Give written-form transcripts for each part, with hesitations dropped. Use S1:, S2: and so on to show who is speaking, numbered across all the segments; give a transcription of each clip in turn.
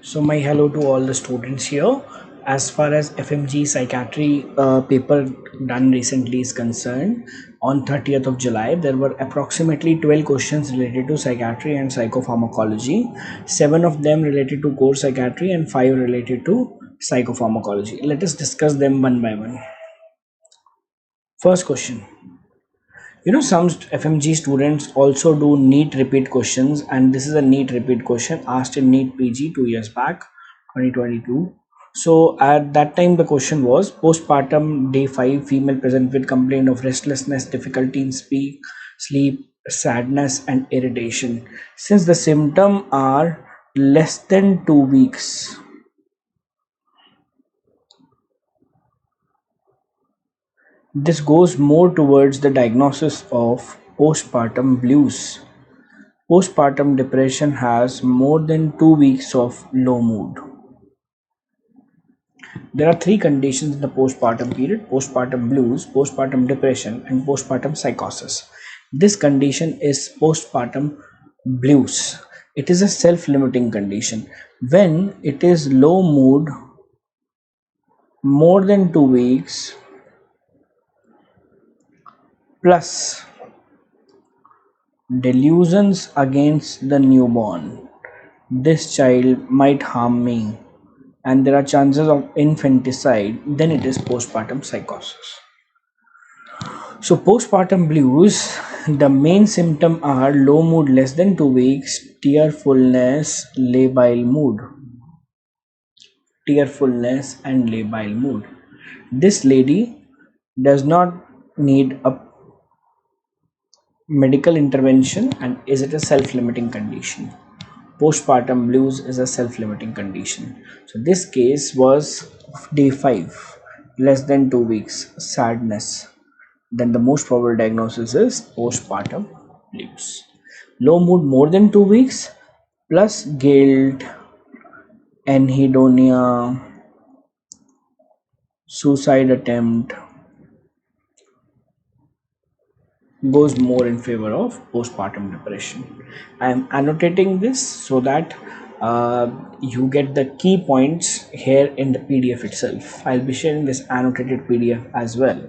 S1: So my hello to all the students here. As far as FMGE Psychiatry paper done recently is concerned, on 30th of July, there were approximately 12 questions related to psychiatry and psychopharmacology. 7 of them related to core psychiatry and 5 related to psychopharmacology. Let us discuss them one by one. First question. Some FMG students also do NEET repeat questions, and this is a NEET repeat question asked in NEET PG 2 years back, 2022. So at that time, the question was postpartum day 5, female present with complaint of restlessness, difficulty in sleep, sadness, and irritation. Since the symptoms are less than 2 weeks, this goes more towards the diagnosis of postpartum blues. Postpartum depression has more than 2 weeks of low mood. There are three conditions in the postpartum period: postpartum blues, postpartum depression, and postpartum psychosis. This condition is postpartum blues. It is a self-limiting condition. When it is low mood more than 2 weeks plus delusions against the newborn, this child might harm me, and there are chances of infanticide, then it is postpartum psychosis. So postpartum blues, the main symptom are low mood less than 2 weeks, tearfulness, labile mood. Tearfulness and labile mood. This lady does not need a medical intervention, and is it a self-limiting condition? Postpartum blues is a self-limiting condition. So this case was day 5, less than 2 weeks, sadness. Then the most probable diagnosis is postpartum blues. Low mood more than 2 weeks plus guilt, anhedonia, suicide attempt goes more in favor of postpartum depression. I am annotating this so that you get the key points here in the PDF itself. I'll be sharing this annotated PDF as well.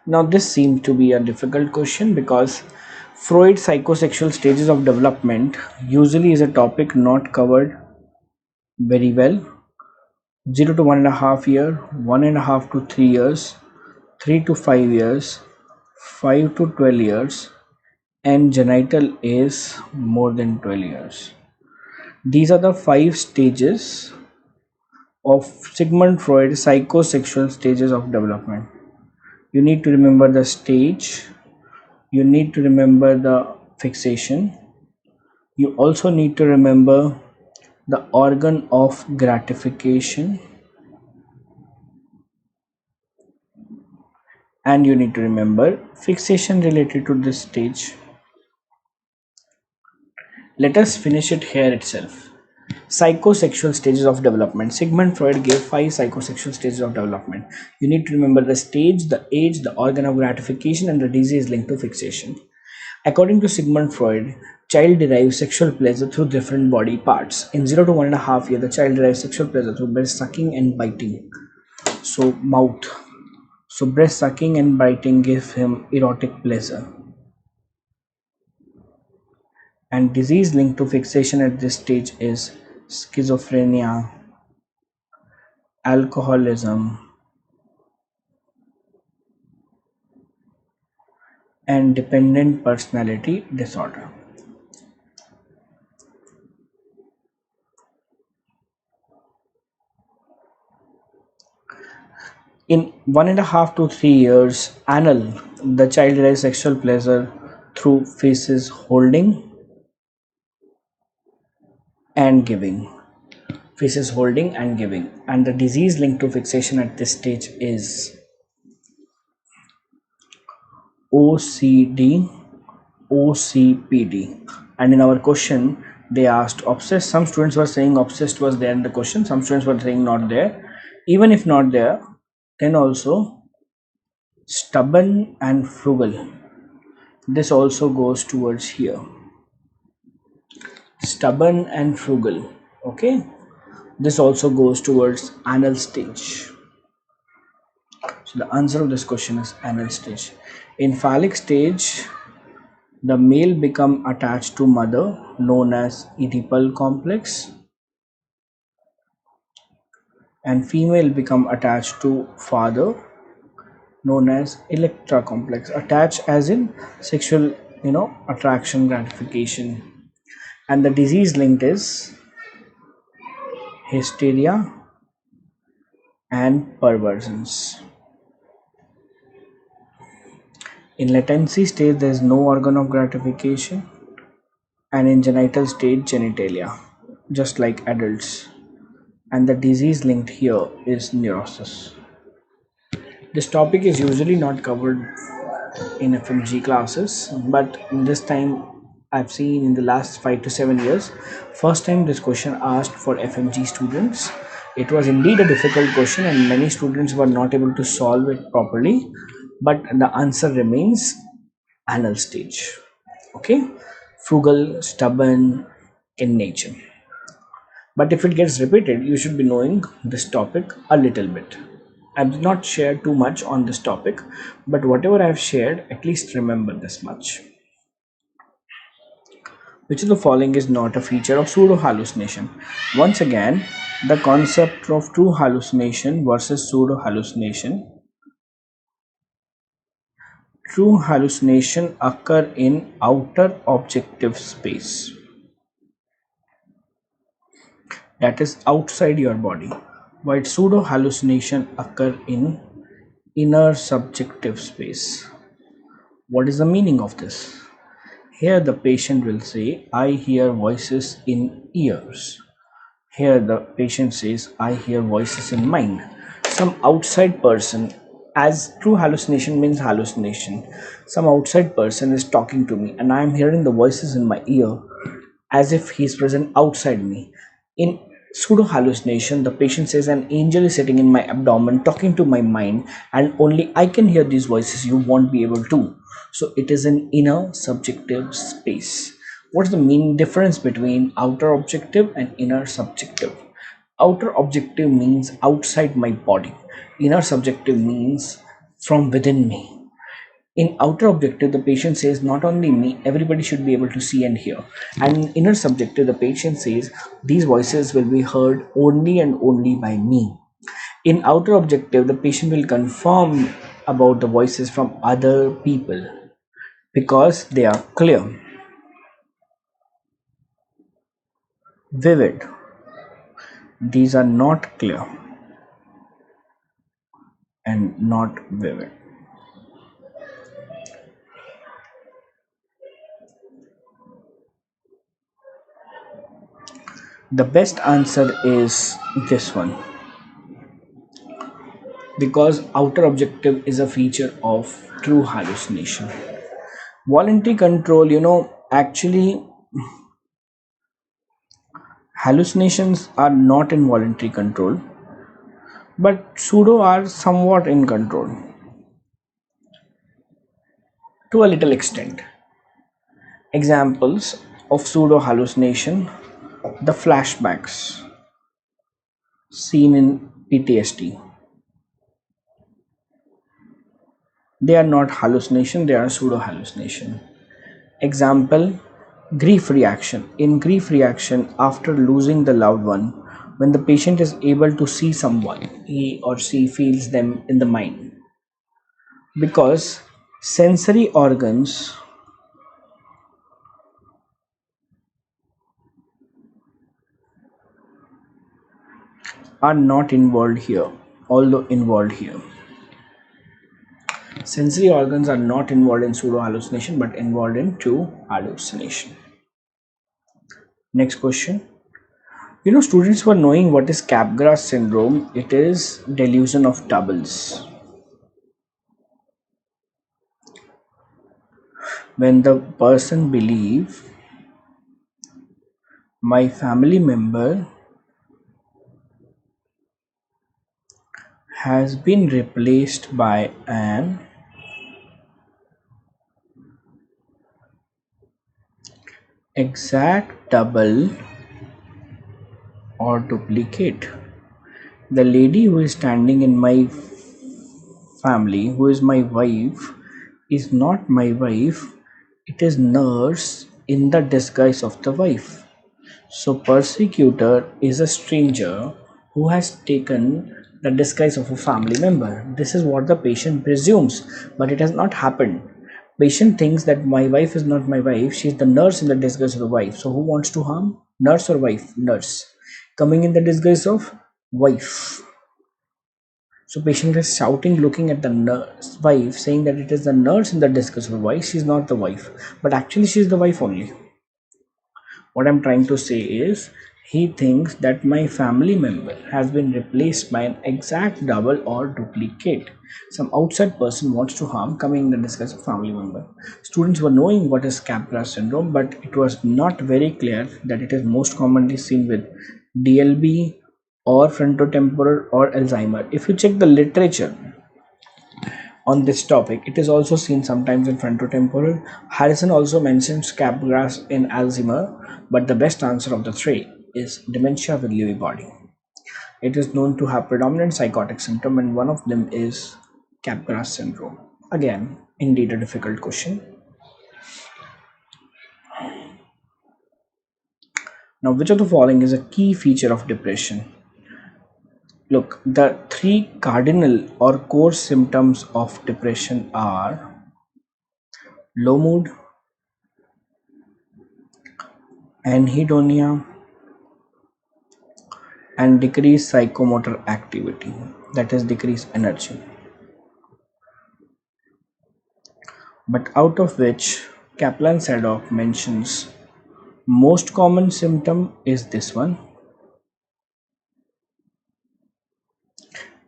S1: Now this seems to be a difficult question because Freud's psychosexual stages of development usually is a topic not covered very well. 0 to 1.5 year, 1.5 to 3 years, 3 to 5 years, 5 to 12 years, and genital is more than 12 years. These are the 5 stages of Sigmund Freud's psychosexual stages of development. You need to remember the stage, you need to remember the fixation, you also need to remember the organ of gratification, and you need to remember fixation related to this stage. Let us finish it here itself. Psychosexual stages of development. Sigmund Freud gave 5 psychosexual stages of development. You need to remember the stage, the age, the organ of gratification, and the disease linked to fixation. According to Sigmund Freud, child derives sexual pleasure through different body parts. In 0 to 1.5 years, the child derives sexual pleasure through breast sucking and biting. So mouth. So breast sucking and biting give him erotic pleasure. And disease linked to fixation at this stage is schizophrenia, alcoholism, and dependent personality disorder. In 1.5 to 3 years, anal, the child derives sexual pleasure through faces holding and giving. Faces holding and giving. And the disease linked to fixation at this stage is OCD, OCPD. And in our question, they asked obsessed. Some students were saying obsessed was there in the question. Some students were saying not there. Even if not there, then also stubborn and frugal. This also goes towards here. stubborn and frugal. Okay, this also goes towards anal stage. So the answer of this question is anal stage. In phallic stage, the male become attached to mother, known as Oedipal complex, and female become attached to father, known as Electra complex. Attached as in sexual, attraction, gratification. And the disease linked is hysteria and perversions. In latency state, there is no organ of gratification, and in genital state, genitalia, just like adults. And the disease linked here is neurosis. This topic is usually not covered in FMG classes, but this time I've seen in the last 5 to 7 years, first time this question asked for FMG students. It was indeed a difficult question, and many students were not able to solve it properly, but the answer remains anal stage. Okay, frugal, stubborn in nature. But if it gets repeated, you should be knowing this topic a little bit. I've not shared too much on this topic, but whatever I've shared, at least remember this much. Which of the following is not a feature of pseudo hallucination? Once again, the concept of true hallucination versus pseudo hallucination. True hallucination occur in outer objective space, that is outside your body, while pseudo hallucination occur in inner subjective space. What is the meaning of this? Here the patient will say, I hear voices in ears. Here the patient says, I hear voices in mind. Some outside person, as true hallucination means hallucination, some outside person is talking to me and I am hearing the voices in my ear as if he is present outside me. In pseudo hallucination, the patient says an angel is sitting in my abdomen talking to my mind, and only I can hear these voices, you won't be able to. So it is an inner subjective space. What's the main difference between outer objective and inner subjective? Outer objective means outside my body, inner subjective means from within me. In outer objective, the patient says not only me, everybody should be able to see and hear. And in inner subjective, the patient says these voices will be heard only and only by me. In outer objective, the patient will confirm about the voices from other people because they are clear, vivid. These are not clear and not vivid. The best answer is this one, because outer objective is a feature of true hallucination. Voluntary control, actually hallucinations are not in voluntary control, but pseudo are somewhat in control to a little extent. Examples of pseudo hallucination: the flashbacks seen in PTSD. They are not hallucination, they are pseudo hallucination. Example: grief reaction. In grief reaction, after losing the loved one, when the patient is able to see someone, he or she feels them in the mind. Because sensory organs are not involved here, although involved here. Sensory organs are not involved in pseudo hallucination but involved in true hallucination. Next question. Students were knowing what is Capgras syndrome. It is delusion of doubles. When the person believe my family member has been replaced by an exact double or duplicate. The lady who is standing in my family, who is my wife, is not my wife. It is nurse in the disguise of the wife. So persecutor is a stranger who has taken the disguise of a family member. This is what the patient presumes, but it has not happened. Patient thinks that my wife is not my wife, she is the nurse in the disguise of the wife. So who wants to harm? Nurse or wife? Nurse. Coming in the disguise of wife. So patient is shouting, looking at the nurse wife, saying that it is the nurse in the disguise of the wife, she is not the wife. But actually she is the wife only. What I'm trying to say is, he thinks that my family member has been replaced by an exact double or duplicate. Some outside person wants to harm, coming in the disguise of family member. Students were knowing what is Capgras syndrome, but it was not very clear that it is most commonly seen with DLB or frontotemporal or Alzheimer. If you check the literature on this topic, it is also seen sometimes in frontotemporal. Harrison also mentions Capgras in Alzheimer, but the best answer of the three is dementia with Lewy body. It is known to have predominant psychotic symptom, and one of them is Capgras syndrome. Again, indeed a difficult question. Now, which of the following is a key feature of depression? Look, the three cardinal or core symptoms of depression are low mood, anhedonia, and decrease psychomotor activity, that is decrease energy, but out of which Kaplan Sadok mentions most common symptom is this one,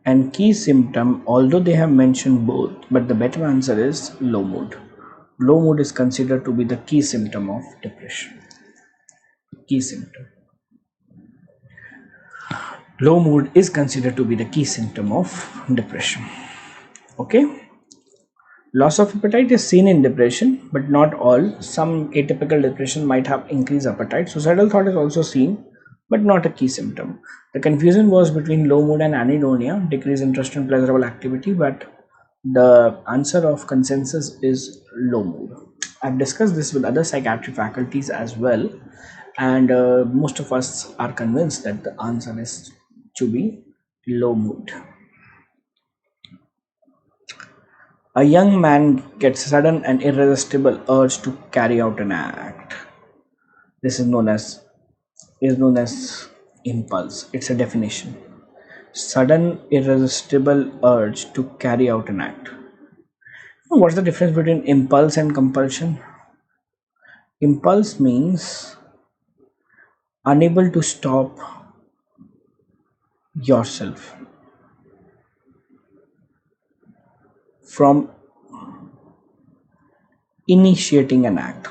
S1: and key symptom, although they have mentioned both, but the better answer is low mood. Low mood is considered to be the key symptom of depression. Key symptom, low mood is considered to be the key symptom of depression. Okay. Loss of appetite is seen in depression, but not all. Some atypical depression might have increased appetite. Suicidal thought is also seen, but not a key symptom. The confusion was between low mood and anhedonia, decreased interest in pleasurable activity, but the answer of consensus is low mood. I've discussed this with other psychiatry faculties as well, and most of us are convinced that the answer is to be low mood. A young man gets a sudden and irresistible urge to carry out an act. This is known as impulse. It's a definition. Sudden irresistible urge to carry out an act. What's the difference between impulse and compulsion? Impulse means unable to stop yourself from initiating an act.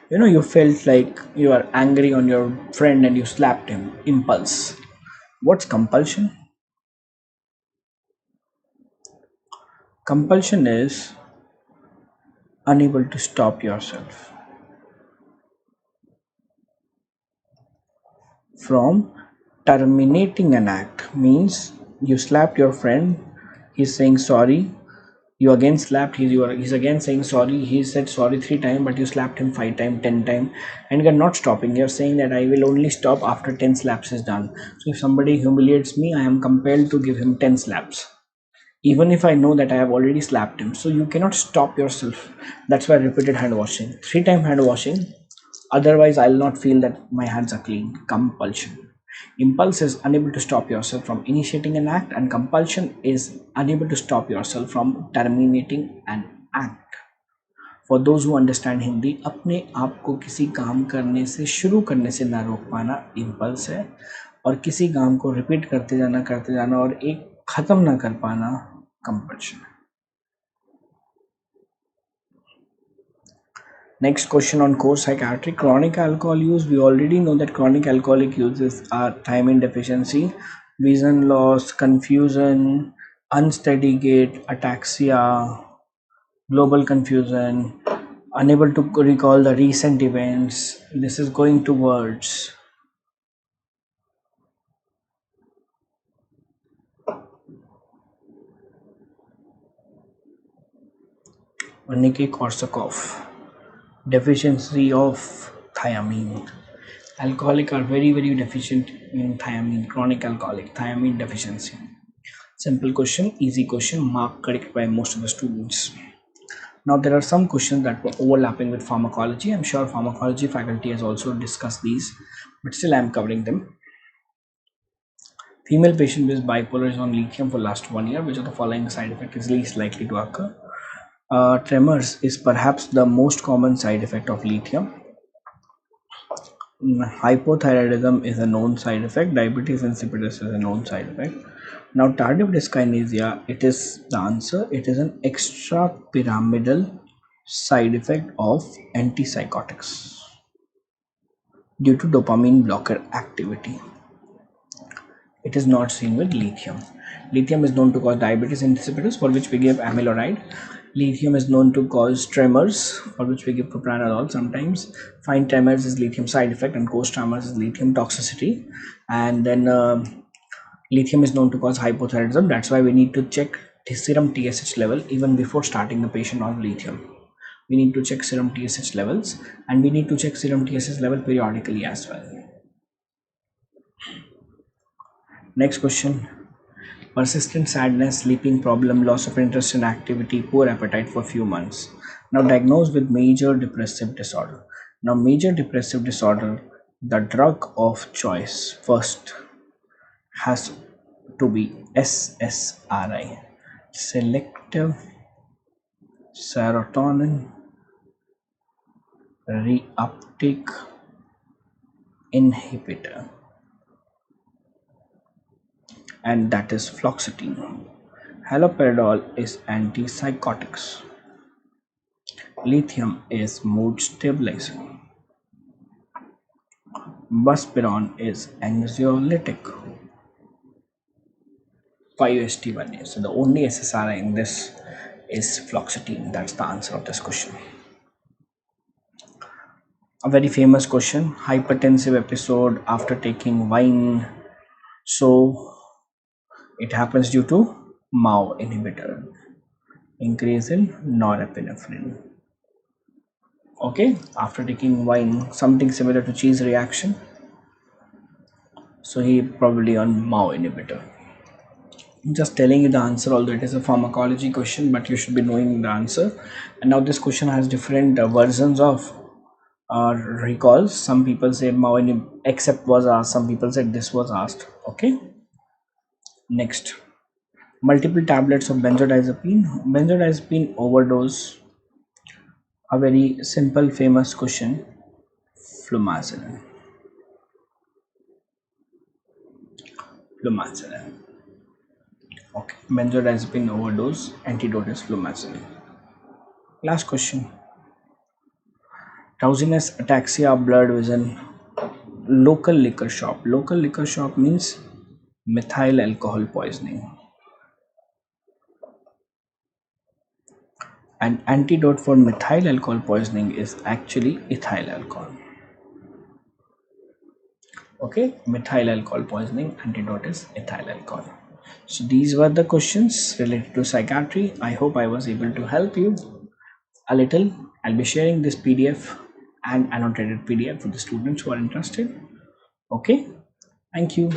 S1: You felt like you are angry on your friend and you slapped him. Impulse. What's compulsion? Compulsion is unable to stop yourself from terminating an act. Means you slapped your friend, he's saying sorry, you again slapped, he's again saying sorry, he said sorry 3 times, but you slapped him 5 times, 10 times, and you're not stopping. You're saying that I will only stop after 10 slaps is done. So if somebody humiliates me, I am compelled to give him 10 slaps, even if I know that I have already slapped him. So you cannot stop yourself. That's why repeated hand washing, 3 time hand washing, otherwise I'll not feel that my hands are clean. Compulsion. Impulse is unable to stop yourself from initiating an act, and compulsion is unable to stop yourself from terminating an act. For those who understand Hindi, अपने आप को किसी काम करने से, शुरू करने से ना रोक पाना इम्पल्स है, और किसी काम को रिपीट करते जाना और एक ख़त्म ना कर पाना कंपल्शन है. Next question on core psychiatry, chronic alcohol use. We already know that chronic alcoholic uses are thiamine deficiency, vision loss, confusion, unsteady gait, ataxia, global confusion, Unable to recall the recent events. This is going towards Nikki-Korsakov. Deficiency of thiamine. Alcoholic are very deficient in thiamine. Chronic alcoholic. Thiamine deficiency. Simple question, easy question, mark correct by most of the students. Now there are some questions that were overlapping with pharmacology. I'm sure pharmacology faculty has also discussed these, but still I'm covering them. Female patient with bipolar is on lithium for last 1 year. Which of the following side effect is least likely to occur? Tremors is perhaps the most common side effect of lithium. Hypothyroidism is a known side effect. Diabetes insipidus is a known side effect. Now tardive dyskinesia, it is the answer. It is an extrapyramidal side effect of antipsychotics due to dopamine blocker activity. It is not seen with lithium. Lithium is known to cause diabetes insipidus, for which we give amiloride. Lithium is known to cause tremors, for which we give propranolol sometimes. Fine tremors is lithium side effect, and coarse tremors is lithium toxicity. And then lithium is known to cause hypothyroidism. That's why we need to check the serum TSH level even before starting the patient on lithium. We need to check serum TSH levels, and we need to check serum TSH level periodically as well. Next question. Persistent sadness, sleeping problem, loss of interest in activity, poor appetite for few months. Now diagnosed with major depressive disorder. Now major depressive disorder, the drug of choice first has to be SSRI, selective serotonin reuptake inhibitor, and that is fluoxetine. Haloperidol is antipsychotics. Lithium is mood stabilizing. Buspirone is anxiolytic. 5-HT1A. So the only SSRI in this is fluoxetine. That's the answer of this question. A very famous question. Hypertensive episode after taking wine. So it happens due to MAO inhibitor. Increase in norepinephrine. Okay, after taking wine, something similar to cheese reaction. So he probably on MAO inhibitor. I'm just telling you the answer, although it is a pharmacology question, but you should be knowing the answer. And now this question has different versions of recalls. Some people say MAO except was asked. Some people said this was asked. Okay. Next, multiple tablets of benzodiazepine. Benzodiazepine overdose. A very simple, famous question. Flumazenil. Flumazenil. Okay, benzodiazepine overdose, antidote is flumazenil. Last question. Drowsiness, ataxia, blurred vision, local liquor shop. Local liquor shop means methyl alcohol poisoning. And antidote for methyl alcohol poisoning is actually ethyl alcohol. Okay, methyl alcohol poisoning, antidote is ethyl alcohol. So these were the questions related to psychiatry. I hope I was able to help you a little. I'll be sharing this PDF and annotated PDF for the students who are interested. Okay, thank you.